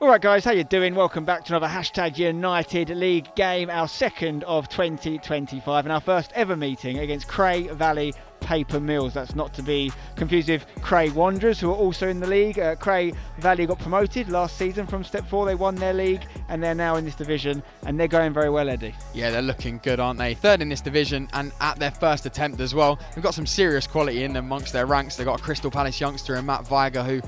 Alright guys, how you doing? Welcome back to another Hashtag United League game, our second of 2025 and our first ever meeting against Cray Valley Paper Mills. That's not to be confused with Cray Wanderers, who are also in the league. Cray Valley got promoted last season from Step 4. They won their league and they're now in this division and they're going very well, Eddie. Yeah, they're looking good, aren't they? Third in this division and at their first attempt as well. They've got some serious quality in amongst their ranks. They've got a Crystal Palace youngster and Matt Viger, who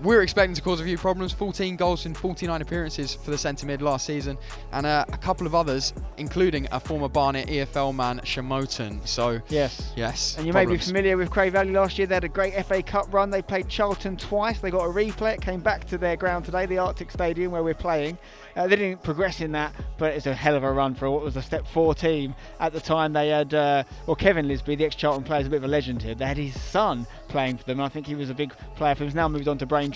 we're expecting to cause a few problems. 14 goals in 49 appearances for the centre mid last season, and a couple of others, including a former Barnet EFL man, Shamotan. So yes. And you may be familiar with Cray Valley last year. They had a great FA Cup run. They played Charlton twice. They got a replay. It came back to their ground today, the Arctic Stadium where we're playing. They didn't progress in that, but it's a hell of a run for what was a Step 4 team. At the time they had, Kevin Lisby, the ex-Charlton player, is a bit of a legend here. They had his son playing for them, and I think he was a big player for him. He's now moved on to Braintree.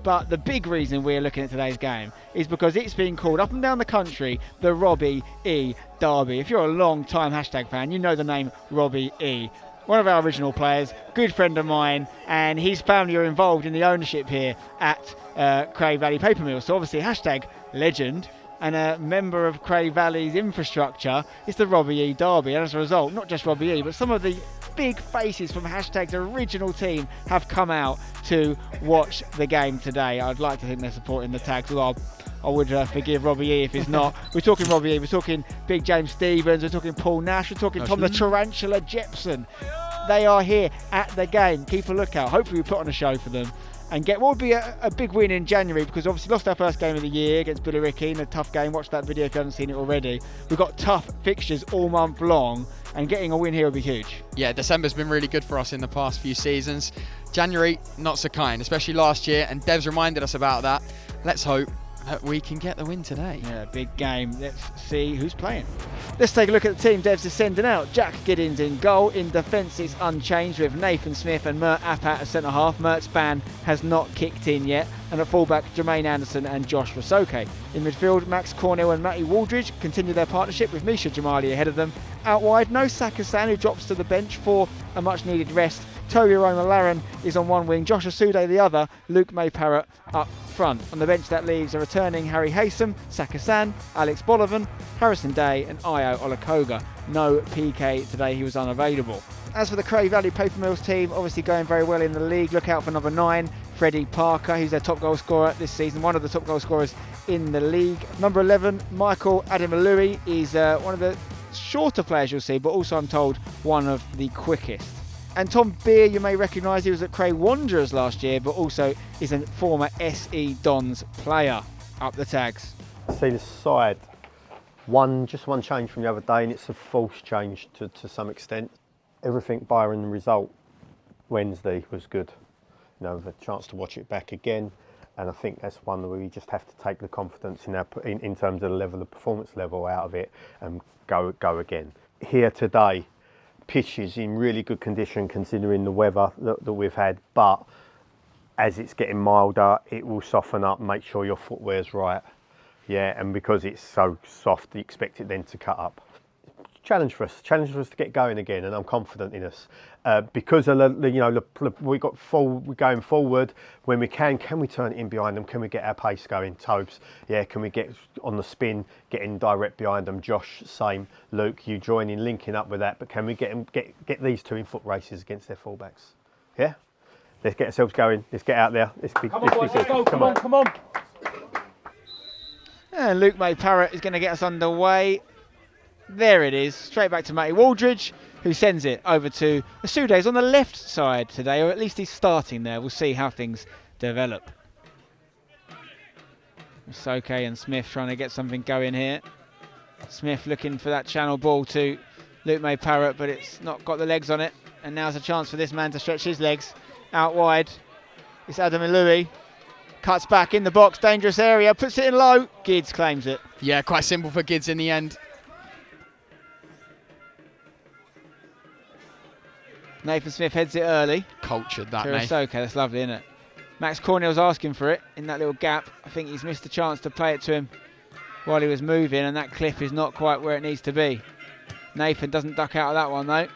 But the big reason we're looking at today's game is because it's been called up and down the country the Robbie E Derby. If you're a long time hashtag fan, you know the name Robbie E. One of our original players, good friend of mine, and his family are involved in the ownership here at Cray Valley Paper Mills. So obviously hashtag legend and a member of Cray Valley's infrastructure is the Robbie E Derby. And as a result, not just Robbie E, but some of the big faces from hashtag's original team have come out to watch the game today. I'd like to think they're supporting the tags. Well, I would forgive Robbie E if he's not. We're talking Robbie E, we're talking Big James Stevens, we're talking Paul Nash, we're talking Tom the Tarantula Jepson. They are here at the game. Keep a lookout. Hopefully we put on a show for them and get what would be a big win in January, because obviously lost our first game of the year against Billericay in a tough game. Watch that video if you haven't seen it already. We've got tough fixtures all month long, and getting a win here would be huge. Yeah, December's been really good for us in the past few seasons. January, not so kind, especially last year, and Dev's reminded us about that. Let's hope that we can get the win today. Yeah, big game. Let's see who's playing. Let's take a look at the team Dev's is sending out. Jack Giddins in goal. In defence it's unchanged with Nathan Smith and Mert Apat as centre half. Mert's ban has not kicked in yet. And at fullback, Jermaine Anderson and Josh Rasoke. In midfield, Max Cornell and Matty Waldridge continue their partnership with Misha Jamali ahead of them. Out wide, no Sakasan, who drops to the bench for a much needed rest. Toby Roma-Laren is on one wing, Josh Asude the other, Luke May-Parrott up front. On the bench that leaves a returning Harry Haysom, Sakasan, Alex Bolivan, Harrison Day and Io Olakoga. No PK today, he was unavailable. As for the Cray Valley Paper Mills team, obviously going very well in the league. Look out for number 9, Freddie Parker. He's their top goal scorer this season, one of the top goal scorers in the league. Number 11, Michael Adamalui, is one of the shorter players you'll see, but also I'm told one of the quickest. And Tom Beer, you may recognise, he was at Cray Wanderers last year, but also is a former SE Dons player. Up the tags. See the side, just one change from the other day, and it's a false change to some extent. Everything barring the result Wednesday was good. You know, the chance to watch it back again, and I think that's one where we just have to take the confidence in terms of the level of performance level out of it and go again. Here today, pitch is in really good condition considering the weather that we've had, but as it's getting milder it will soften up. Make sure your footwear's right, yeah, and because it's so soft you expect it then to cut up. Challenge for us to get going again, and I'm confident in us because of we're going forward. When we can we turn it in behind them? Can we get our pace going? Tobes, yeah, can we get on the spin, getting direct behind them? Josh, same. Luke, you joining, linking up with that. But can we get these two in foot races against their fullbacks? Yeah, let's get ourselves going. Let's get out there. Let's be good. Come on. And Luke May-Parrott is going to get us underway. There it is, straight back to Matty Waldridge, who sends it over to Asude's on the left side today, or at least he's starting there. We'll see how things develop. Soke and Smith trying to get something going here. Smith looking for that channel ball to Luke May-Parrott, but it's not got the legs on it. And now's a chance for this man to stretch his legs. Out wide, it's Adam Ilui. Cuts back in the box, dangerous area, puts it in low. Gids claims it. Yeah, quite simple for Gids in the end. Nathan Smith heads it early. Cultured that, mate. Okay, that's lovely, isn't it? Max Cornell's asking for it in that little gap. I think he's missed a chance to play it to him while he was moving, and that clip is not quite where it needs to be. Nathan doesn't duck out of that one, though.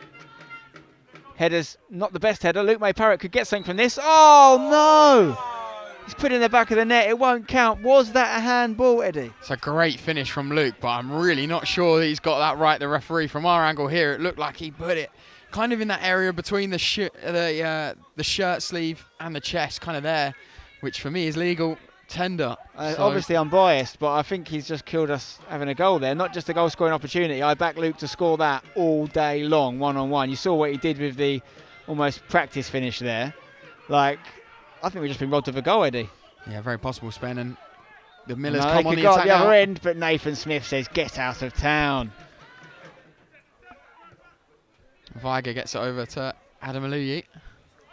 Header's not the best header. Luke May-Parrott could get something from this. Oh, no! He's put it in the back of the net. It won't count. Was that a handball, Eddie? It's a great finish from Luke, but I'm really not sure that he's got that right. The referee, from our angle here, it looked like he put it kind of in that area between the shirt sleeve and the chest, kind of there, which for me is legal. Tender. Obviously I'm biased, but I think he's just killed us having a goal there. Not just a goal scoring opportunity. I back Luke to score that all day long, one-on-one. You saw what he did with the almost practice finish there. Like, I think we've just been robbed of a goal, Eddie. Yeah, very possible, Spen. And the Millers come on the attack attack the other now. end, but Nathan Smith says, get out of town. Viger gets it over to Adam Aluyi.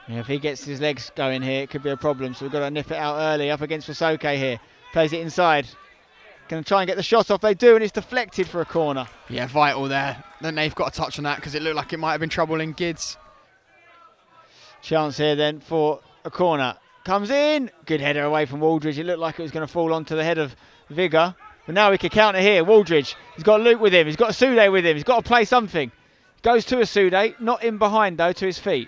Yeah, if he gets his legs going here, it could be a problem. So we've got to nip it out early. Up against Wasoke here. Plays it inside. Going to try and get the shot off. They do, and it's deflected for a corner. Yeah, vital there. Then they've got a touch on that because it looked like it might have been trouble in Gids. Chance here then for a corner. Comes in. Good header away from Waldridge. It looked like it was going to fall onto the head of Vigor. But now we can counter here. Waldridge. He's got Luke with him. He's got Asude with him. He's got to play something. Goes to Asude. Not in behind, though, to his feet.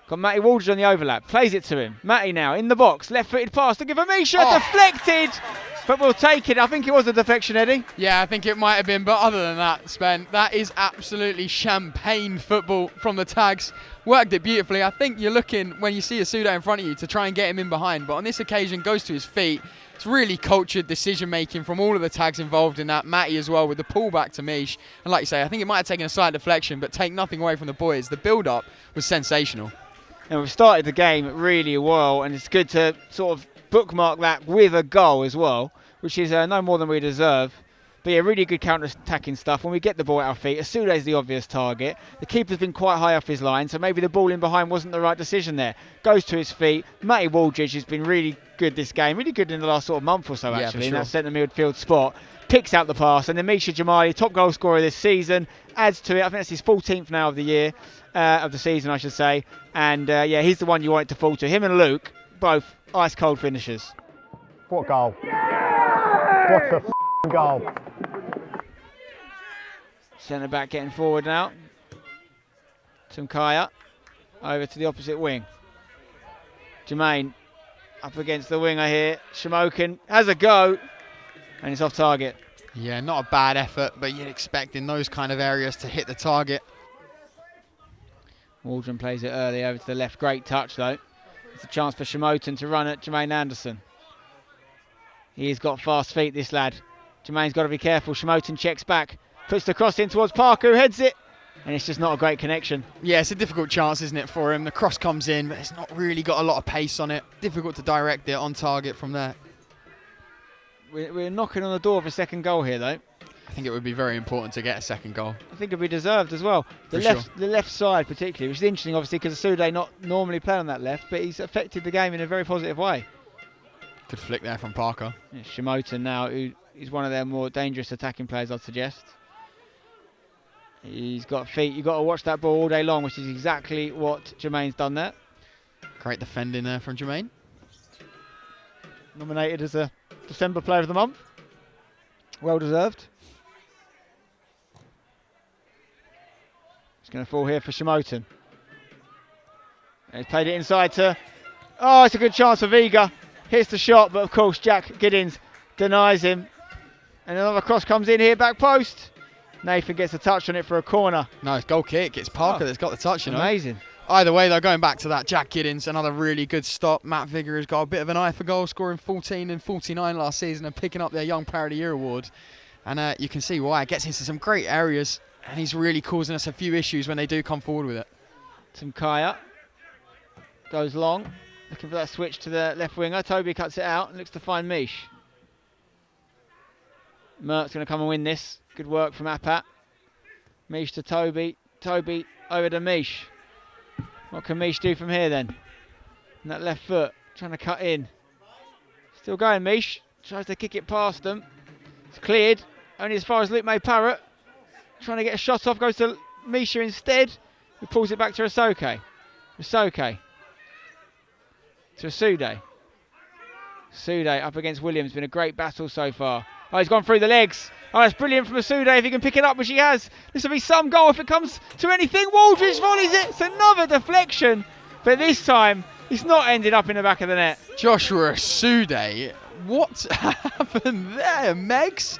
Got Matty Waldridge on the overlap. Plays it to him. Matty now in the box. Left-footed pass to give a Misha. Deflected. But we'll take it. I think it was a deflection, Eddie. Yeah, I think it might have been. But other than that, Spen, that is absolutely champagne football from the tags. Worked it beautifully. I think you're looking, when you see Asude in front of you, to try and get him in behind. But on this occasion, goes to his feet. It's really cultured decision-making from all of the tags involved in that. Matty as well with the pullback to Mish. And like you say, I think it might have taken a slight deflection, but take nothing away from the boys. The build-up was sensational. And we've started the game really well, and it's good to sort of bookmark that with a goal as well, which is no more than we deserve. But yeah, really good counter-attacking stuff. When we get the ball at our feet, Asude's the obvious target. The keeper's been quite high off his line, so maybe the ball in behind wasn't the right decision there. Goes to his feet. Matty Waldridge has been really good this game, really good in the last sort of month or so, actually, in that centre midfield spot. Picks out the pass, and then Misha Jamali, top goal scorer this season, adds to it. I think that's his 14th now of the year, of the season, I should say. And yeah, he's the one you want it to fall to. Him and Luke, both ice-cold finishers. What a goal. What a f***ing goal. Centre back getting forward now. Tumkaya over to the opposite wing. Jermaine up against the winger here. Shamokin has a go, and it's off target. Yeah, not a bad effort, but you'd expect in those kind of areas to hit the target. Waldron plays it early over to the left. Great touch though. It's a chance for Shamotin to run at Jermaine Anderson. He's got fast feet, this lad. Jermaine's got to be careful. Shamotin checks back, puts the cross in towards Parker, who heads it, and it's just not a great connection. Yeah, it's a difficult chance, isn't it, for him? The cross comes in, but it's not really got a lot of pace on it. Difficult to direct it on target from there. We're knocking on the door of a second goal here, though. I think it would be very important to get a second goal. I think it'd be deserved as well. The left side particularly, which is interesting, obviously, because Asude not normally playing on that left, but he's affected the game in a very positive way. Good flick there from Parker. Yeah, Shamotin now, who is one of their more dangerous attacking players, I'd suggest. He's got feet. You've got to watch that ball all day long, which is exactly what Jermaine's done there. Great defending there from Jermaine. Nominated as a December Player of the Month. Well deserved. It's going to fall here for Shamotin. And he's played it inside to... Oh, it's a good chance for Viga. Hits the shot, but of course Jack Giddins denies him. And another cross comes in here, back post. Nathan gets a touch on it for a corner. No, it's goal kick. It's Parker that's got the touch, you know. Amazing. Either way, though, going back to that, Jack Giddins, another really good stop. Matt Vigor has got a bit of an eye for goal, scoring 14 and 49 last season and picking up their Young Player of the Year award. And you can see why. It gets into some great areas, and he's really causing us a few issues when they do come forward with it. Tumkaya goes long, looking for that switch to the left winger. Toby cuts it out and looks to find Mish. Merck's going to come and win this. Good work from Apat. Mish to Toby. Toby over to Mish. What can Mish do from here then? And that left foot, trying to cut in. Still going, Mish. Tries to kick it past them. It's cleared, only as far as Luke May Parrott. Trying to get a shot off, goes to Misha instead. He pulls it back to Rasoke. Rasoke. To Asude. Asude up against Williams. Been a great battle so far. Oh, he's gone through the legs. Oh, that's brilliant from Asude if he can pick it up, which he has. This will be some goal if it comes to anything. Waldridge volleys it. It's another deflection. But this time, It's not ended up in the back of the net. Joshua Sude, what happened there? Megs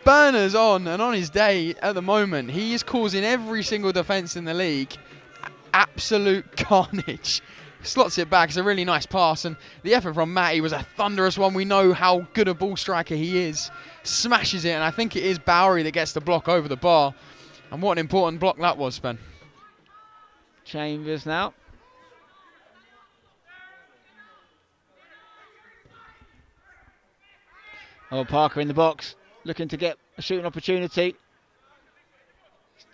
burners on, and on his day at the moment, he is causing every single defence in the league absolute carnage. Slots it back. It's a really nice pass, and the effort from Matty was a thunderous one. We know how good a ball striker he is. Smashes it, and I think it is Bowery that gets the block over the bar. And what an important block that was, Ben. Chambers now. Oh, Parker in the box, looking to get a shooting opportunity.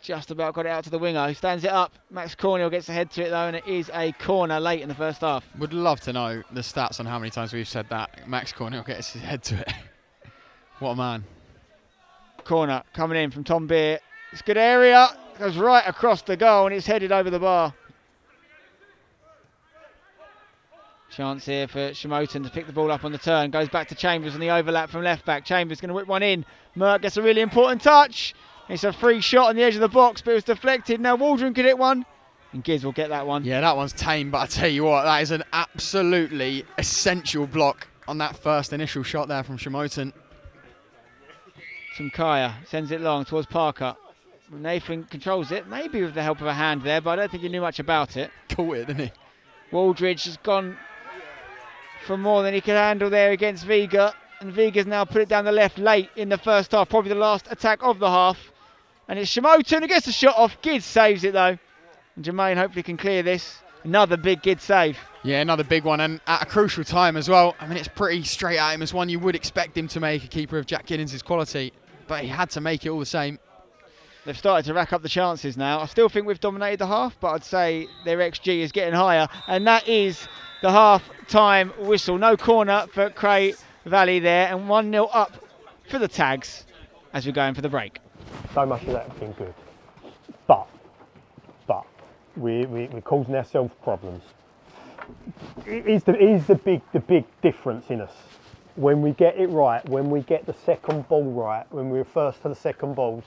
Just about got it out to the winger. He stands it up. Max Cornell gets ahead to it though, and it is a corner late in the first half. Would love to know the stats on how many times we've said that. Max Cornell gets his head to it. What a man. Corner coming in from Tom Beer. It's a good area. Goes right across the goal, and it's headed over the bar. Chance here for Shamotan to pick the ball up on the turn. Goes back to Chambers on the overlap from left back. Chambers going to whip one in. Merck gets a really important touch. It's a free shot on the edge of the box, but it was deflected. Now Waldron could hit one, and Giz will get that one. Yeah, that one's tame, but I tell you what, that is an absolutely essential block on that first initial shot there from Shamotan. Kaya sends it long towards Parker. Nathan controls it, maybe with the help of a hand there, but I don't think he knew much about it. Caught it, didn't he? Waldridge has gone for more than he could handle there against Vega, and Vega's now put it down the left late in the first half, probably the last attack of the half. And it's Shamotan who gets the shot off. Gids saves it though, and Jermaine hopefully can clear this. Another big Gids save. Yeah, another big one, and at a crucial time as well. I mean, it's pretty straight at him. It's one you would expect him to make, a keeper of Jack Giddens' quality, but he had to make it all the same. They've started to rack up the chances now. I still think we've dominated the half, but I'd say their XG is getting higher, and that is the half-time whistle. No corner for Cray Valley there, and 1-0 up for the Tags as we're going for the break. So much of that has been good, but we're causing ourselves problems. It is the big difference in us. When we get it right, when we get the second ball right, when we're first to the second balls,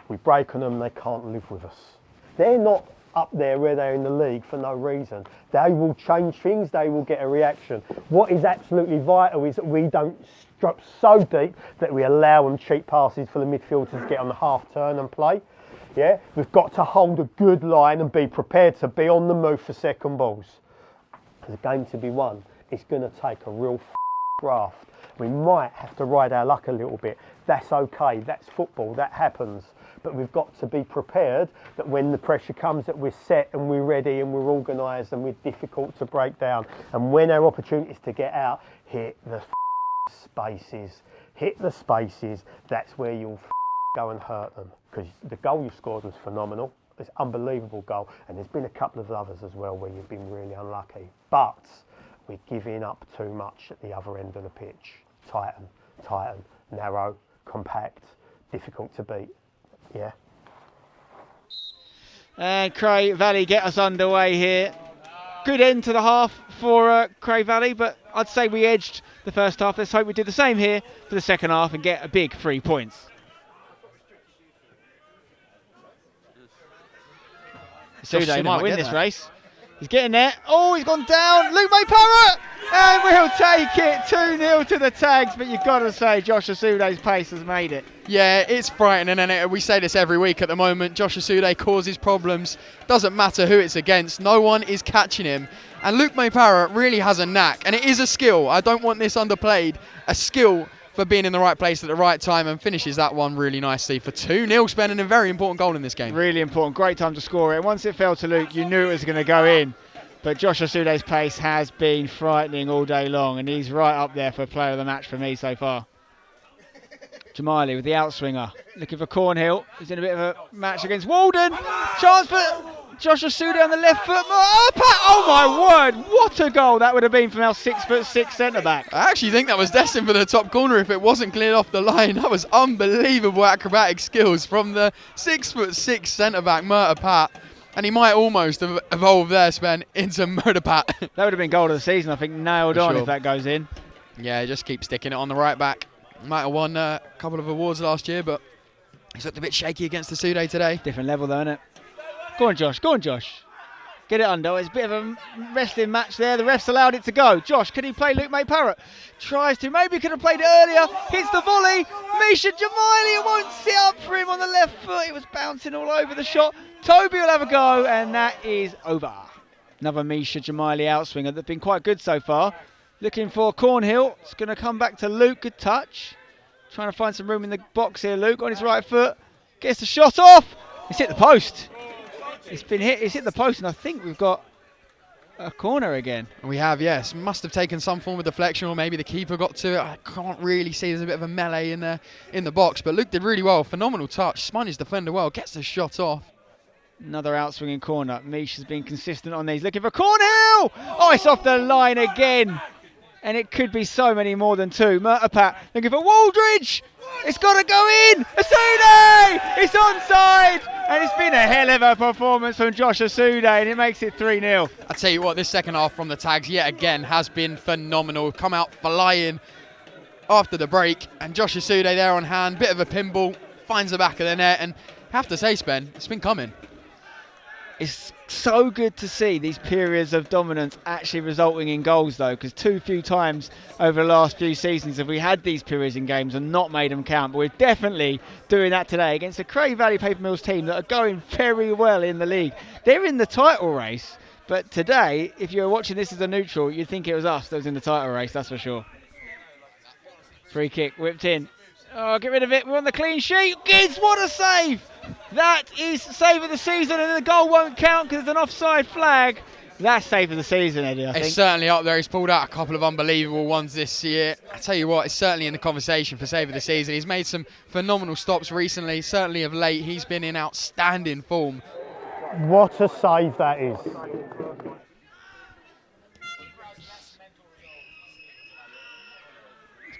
we break on them, they can't live with us. They're not up there where they're in the league for no reason. They will change things, they will get a reaction. What is absolutely vital is that we don't drop so deep that we allow them cheap passes for the midfielders to get on the half turn and play. Yeah, we've got to hold a good line and be prepared to be on the move for second balls. For the game to be won, it's going to take a real graft. We might have to ride our luck a little bit. That's okay, that's football, that happens. But we've got to be prepared that when the pressure comes that we're set and we're ready and we're organised and we're difficult to break down. And when our opportunities to get out, hit the spaces. Hit the spaces, that's where you'll go and hurt them. Because the goal you scored was phenomenal. It's an unbelievable goal. And there's been a couple of others as well where you've been really unlucky. But we're giving up too much at the other end of the pitch. Tighten, narrow, compact, difficult to beat. Yeah. And Cray Valley get us underway here. Good end to the half for Cray Valley, but I'd say we edged the first half. Let's hope we do the same here for the second half and get a big 3 points. Sude might win this race. He's getting there. Oh, he's gone down. Luke May Parrott! And we'll take it 2-0 to the Tags, but you've got to say Josh Asude's pace has made it. Yeah, it's frightening, and we say this every week at the moment. Josh Asude causes problems. Doesn't matter who it's against. No one is catching him. And Luke May Parrott really has a knack, and it is a skill. I don't want this underplayed. A skill for being in the right place at the right time, and finishes that one really nicely for 2-0, spending a very important goal in this game. Really important. Great time to score it. Once it fell to Luke, you knew it was going to go in. But Josh Asude's pace has been frightening all day long, and he's right up there for player of the match for me so far. Jamali with the outswinger, looking for Cornhill. He's in a bit of a match against Walden. Chance for Josh Asude on the left foot. Oh my word, what a goal that would have been from our 6'6" centre-back. I actually think that was destined for the top corner if it wasn't cleared off the line. That was unbelievable acrobatic skills from the 6'6" centre-back, Murta Pat. And he might almost have evolved there, Spen, into Murta Pat. That would have been goal of the season, I think, nailed on if that goes in. Yeah, just keep sticking it on the right back. Might have won a couple of awards last year, but he's looked a bit shaky against the Sude today. Different level though, isn't it? Go on, Josh. Go on, Josh. Get it under. It's a bit of a wrestling match there. The refs allowed it to go. Josh, can he play Luke May Parrott? Tries to. Maybe could have played it earlier. Hits the volley. Misha Jamaili, it won't sit up for him on the left foot. It was bouncing all over the shot. Toby will have a go, and that is over. Another Misha Jamaili outswinger that's been quite good so far. Looking for Cornhill. It's going to come back to Luke. Good touch. Trying to find some room in the box here. Luke on his right foot. Gets the shot off. It's hit the post. It's been hit. It's hit the post, and I think we've got a corner again. We have, yes. Must have taken some form of deflection, or maybe the keeper got to it. I can't really see. There's a bit of a melee in the box, but Luke did really well. Phenomenal touch. Spun his defender well. Gets the shot off. Another outswinging corner. Mish has been consistent on these. Looking for Cornhill. Oh, it's off the line again. And it could be so many more than two. Murtapat looking for Waldridge. It's got to go in. Asude! It's onside. And it's been a hell of a performance from Josh Asude, and it makes it 3-0. I tell you what, this second half from the tags yet again has been phenomenal. Come out flying after the break, and Josh Asude there on hand. Bit of a pinball, finds the back of the net, and I have to say, Spen, it's been coming. It's so good to see these periods of dominance actually resulting in goals, though, because too few times over the last few seasons have we had these periods in games and not made them count. But we're definitely doing that today against the Cray Valley Paper Mills team that are going very well in the league. They're in the title race, but today, if you were watching this as a neutral, you'd think it was us that was in the title race, that's for sure. Free kick, whipped in. Oh, get rid of it. We're on the clean sheet. Gids, what a save! That is save of the season, and the goal won't count because there's an offside flag. That's save of the season, Eddie, I think. It's certainly up there. He's pulled out a couple of unbelievable ones this year. I tell you what, it's certainly in the conversation for save of the season. He's made some phenomenal stops recently. Certainly of late, he's been in outstanding form. What a save that is.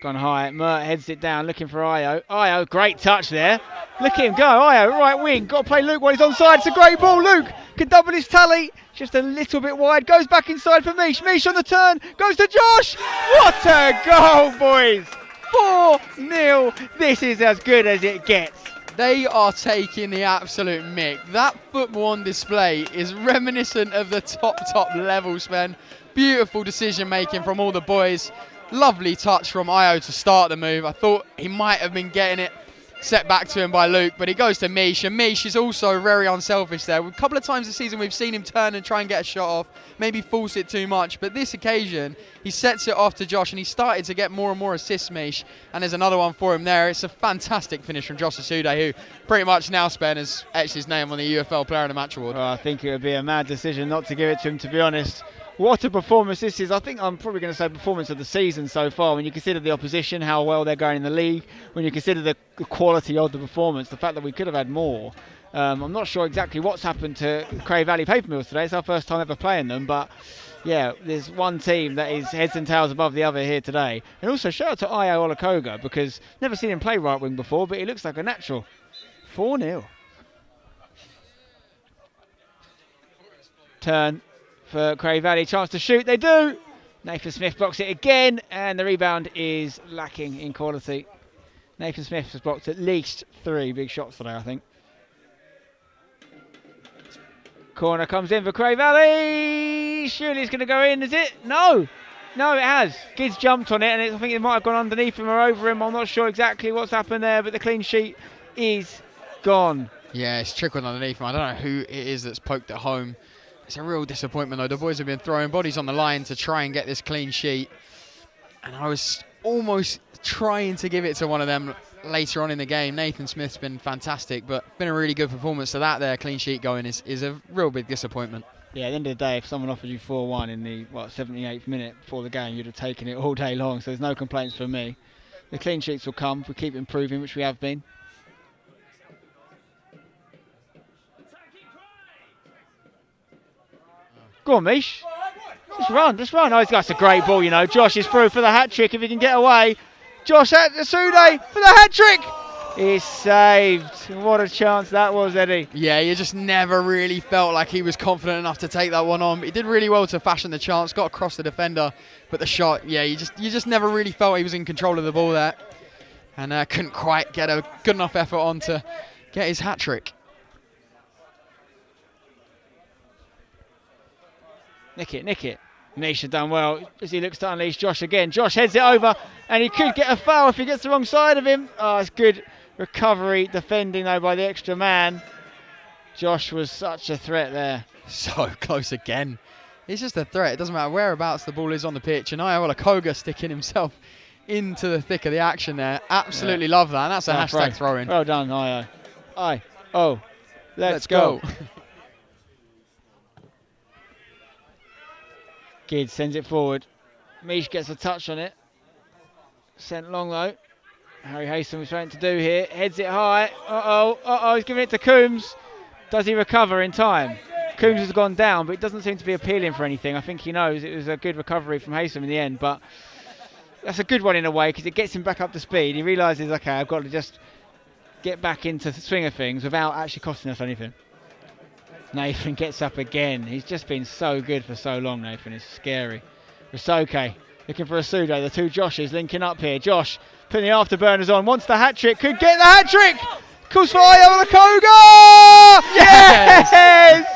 Gone high. Mert heads it down, looking for Io. Io, great touch there. Look at him go. Io, right wing. Got to play Luke while he's onside. It's a great ball. Luke can double his tally. Just a little bit wide. Goes back inside for Mish. Mish on the turn. Goes to Josh. What a goal, boys. 4-0. This is as good as it gets. They are taking the absolute mick. That football on display is reminiscent of the top level, Spen. Beautiful decision making from all the boys. Lovely touch from Io to start the move. I thought he might have been getting it set back to him by Luke, but he goes to Mish, and Mish is also very unselfish there. A couple of times this season we've seen him turn and try and get a shot off, maybe force it too much, but this occasion he sets it off to Josh, and he started to get more and more assists, Mish, and there's another one for him there. It's a fantastic finish from Josh Asude, who pretty much now, Spen, has etched his name on the UFL Player of the Match award. Well, I think it would be a mad decision not to give it to him, to be honest. What a performance this is. I think I'm probably going to say performance of the season so far, when you consider the opposition, how well they're going in the league, when you consider the quality of the performance, the fact that we could have had more. I'm not sure exactly what's happened to Cray Valley Paper Mills today. It's our first time ever playing them, but yeah, there's one team that is heads and tails above the other here today. And also shout out to Io Olakoga, because never seen him play right wing before, but he looks like a natural. 4-0. Turn for Cray Valley, chance to shoot, they do. Nathan Smith blocks it again, and the rebound is lacking in quality. Nathan Smith has blocked at least 3 big shots today, I think. Corner comes in for Cray Valley. Surely it's going to go in, is it? No, it has. Gids jumped on it, and I think it might have gone underneath him or over him. I'm not sure exactly what's happened there, but the clean sheet is gone. Yeah, it's trickled underneath him. I don't know who it is that's poked it home. It's a real disappointment, though. The boys have been throwing bodies on the line to try and get this clean sheet, and I was almost trying to give it to one of them later on in the game. Nathan Smith's been fantastic, but been a really good performance. So that there clean sheet going is a real big disappointment. Yeah, at the end of the day, if someone offered you 4-1 in the 78th minute before the game, you'd have taken it all day long. So there's no complaints from me. The clean sheets will come if we keep improving, which we have been. Go on, Mish. Just run. Oh, that's a great ball, you know. Josh is through for the hat-trick if he can get away. Josh Asude for the hat-trick. He's saved. What a chance that was, Eddie. Yeah, you just never really felt like he was confident enough to take that one on. He did really well to fashion the chance, got across the defender, but the shot, yeah, you just never really felt he was in control of the ball there. And couldn't quite get a good enough effort on to get his hat-trick. Nick it. Nisha done well as he looks to unleash Josh again. Josh heads it over and he could get a foul if he gets the wrong side of him. Oh, it's good recovery, defending though by the extra man. Josh was such a threat there. So close again. He's just a threat. It doesn't matter whereabouts the ball is on the pitch. And Iola Koga sticking himself into the thick of the action there. Absolutely love that. And that's a hashtag throw-in. Well done, Io. Let's go. Gid sends it forward. Mish gets a touch on it. Sent long though. Harry Haysom was trying to do here. Heads it high. He's giving it to Coombs. Does he recover in time? Coombs has gone down, but it doesn't seem to be appealing for anything. I think he knows it was a good recovery from Haysom in the end, but that's a good one in a way because it gets him back up to speed. He realises, okay, I've got to just get back into the swing of things without actually costing us anything. Nathan gets up again. He's just been so good for so long, Nathan. It's scary. Rasoke looking for a Sudo. The two Joshes linking up here. Josh putting the afterburners on. Wants the hat-trick. Could get the hat-trick. Calls for Iola Koga. Yes!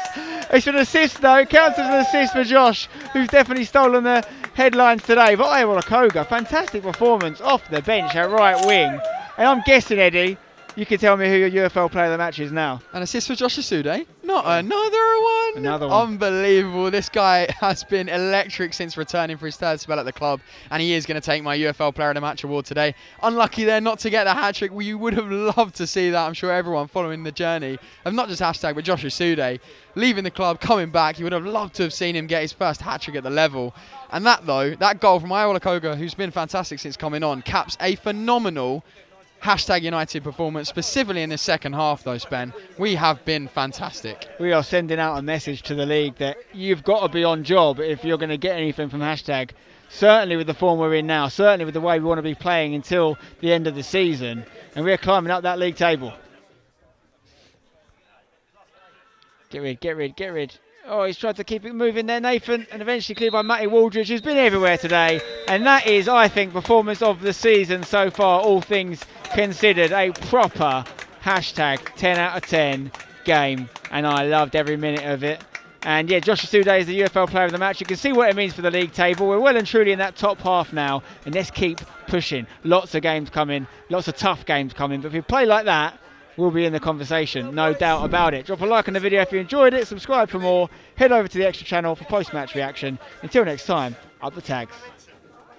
It's an assist though. It counts as an assist for Josh, who's definitely stolen the headlines today. But Iola Koga, fantastic performance off the bench at right wing. And I'm guessing, Eddie, you can tell me who your UFL player of the match is now. An assist for Josh Asude. Not another one. Another one. Unbelievable. This guy has been electric since returning for his third spell at the club, and he is going to take my UFL Player of the Match award today. Unlucky there not to get the hat-trick. Well, you would have loved to see that. I'm sure everyone following the journey of not just hashtag, but Josh Asude leaving the club, coming back. You would have loved to have seen him get his first hat-trick at the level. And that, though, that goal from Iola Koga, who's been fantastic since coming on, caps a phenomenal hashtag United performance, specifically in the second half though, Spen. We have been fantastic. We are sending out a message to the league that you've got to be on job if you're going to get anything from hashtag. Certainly with the form we're in now, certainly with the way we want to be playing until the end of the season, and we're climbing up that league table. Get rid. Oh, he's tried to keep it moving there, Nathan, and eventually cleared by Matty Waldridge, who's been everywhere today. And that is, I think, performance of the season so far, all things considered. A proper hashtag 10 out of 10 game, and I loved every minute of it. And yeah, Josh Asude is the UFL player of the match. You can see what it means for the league table. We're well and truly in that top half now, and let's keep pushing. Lots of games coming, lots of tough games coming, but if we play like that, we'll be in the conversation, no doubt about it. Drop a like on the video if you enjoyed it, subscribe for more, head over to the Extra channel for post-match reaction. Until next time, up the tags.